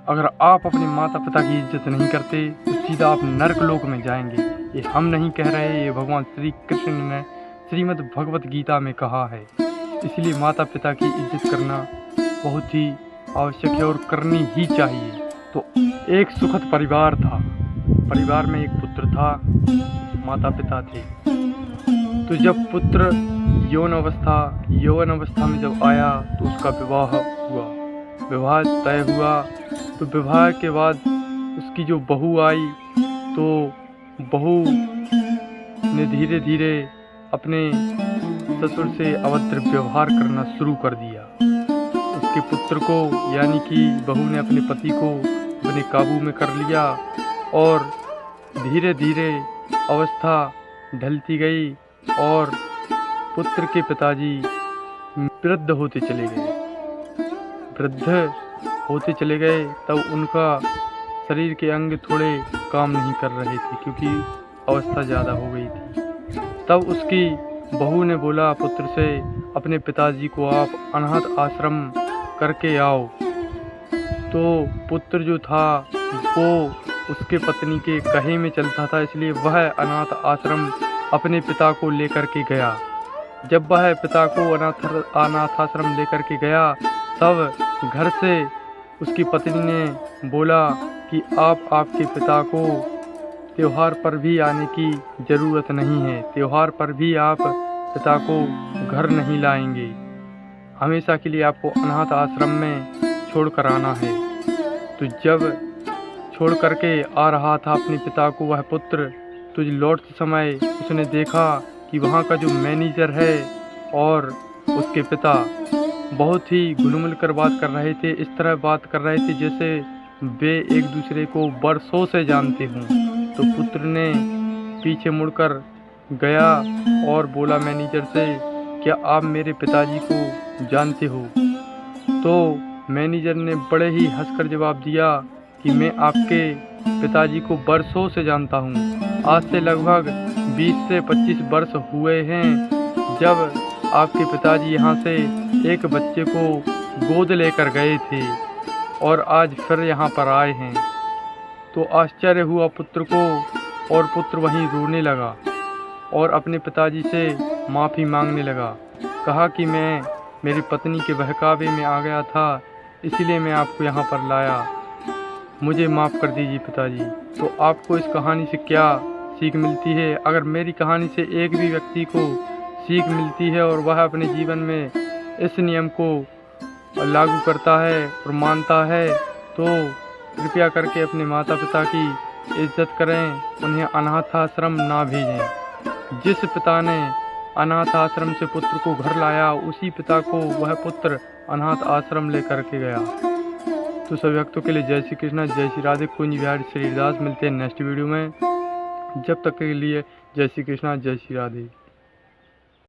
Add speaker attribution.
Speaker 1: अगर आप अपने माता पिता की इज्जत नहीं करते तो सीधा आप नरक लोक में जाएंगे। ये हम नहीं कह रहे, ये भगवान श्री कृष्ण ने श्रीमद् भगवत गीता में कहा है। इसलिए माता पिता की इज्जत करना बहुत ही आवश्यक है और करनी ही चाहिए। तो एक सुखद परिवार था। परिवार में एक पुत्र था, माता पिता थे। तो जब पुत्र यौवन अवस्था में जब आया तो उसका विवाह हुआ। विवाह तय हुआ तो विवाह के बाद उसकी जो बहू आई तो बहू ने धीरे धीरे अपने ससुर से अभद्र व्यवहार करना शुरू कर दिया। उसके पुत्र को यानी कि बहू ने अपने पति को अपने काबू में कर लिया और धीरे धीरे अवस्था ढलती गई और पुत्र के पिताजी वृद्ध होते चले गए। तब उनका शरीर के अंग थोड़े काम नहीं कर रहे थे क्योंकि अवस्था ज़्यादा हो गई थी। तब उसकी बहू ने बोला पुत्र से, अपने पिताजी को आप अनाथ आश्रम करके आओ। तो पुत्र जो था वो उसके पत्नी के कहे में चलता था, इसलिए वह अनाथ आश्रम अपने पिता को लेकर के गया। जब वह पिता को अनाथ आश्रम लेकर के गया तब घर से उसकी पत्नी ने बोला कि आपके पिता को त्योहार पर भी आने की ज़रूरत नहीं है। त्योहार पर भी आप पिता को घर नहीं लाएंगे। हमेशा के लिए आपको अनाथ आश्रम में छोड़ कर आना है। तो जब छोड़ करके आ रहा था अपने पिता को वह पुत्र, तो लौटते समय उसने देखा कि वहाँ का जो मैनेजर है और उसके पिता बहुत ही घुलमिल कर बात कर रहे थे। इस तरह बात कर रहे थे जैसे वे एक दूसरे को बरसों से जानते हों। तो पुत्र ने पीछे मुड़कर गया और बोला मैनेजर से, क्या आप मेरे पिताजी को जानते हो? तो मैनेजर ने बड़े ही हंसकर जवाब दिया कि मैं आपके पिताजी को बरसों से जानता हूँ। आज से लगभग 20 से 25 वर्ष हुए हैं जब आपके पिताजी यहाँ से एक बच्चे को गोद लेकर गए थे और आज फिर यहाँ पर आए हैं। तो आश्चर्य हुआ पुत्र को और पुत्र वहीं रोने लगा और अपने पिताजी से माफ़ी मांगने लगा। कहा कि मैं मेरी पत्नी के बहकावे में आ गया था, इसीलिए मैं आपको यहाँ पर लाया, मुझे माफ़ कर दीजिए पिताजी। तो आपको इस कहानी से क्या सीख मिलती है? अगर मेरी कहानी से एक भी व्यक्ति को सीख मिलती है और वह अपने जीवन में इस नियम को लागू करता है और मानता है तो कृपया करके अपने माता पिता की इज्जत करें, उन्हें अनाथ आश्रम ना भेजें। जिस पिता ने अनाथ आश्रम से पुत्र को घर लाया उसी पिता को वह पुत्र अनाथ आश्रम लेकर के गया। तो सभी भक्तों के लिए जय श्री कृष्णा, जय श्री राधे, कुंज बिहारी श्रीदास। मिलते हैं नेक्स्ट वीडियो में। जब तक के लिए जय श्री कृष्णा, जय श्री राधे।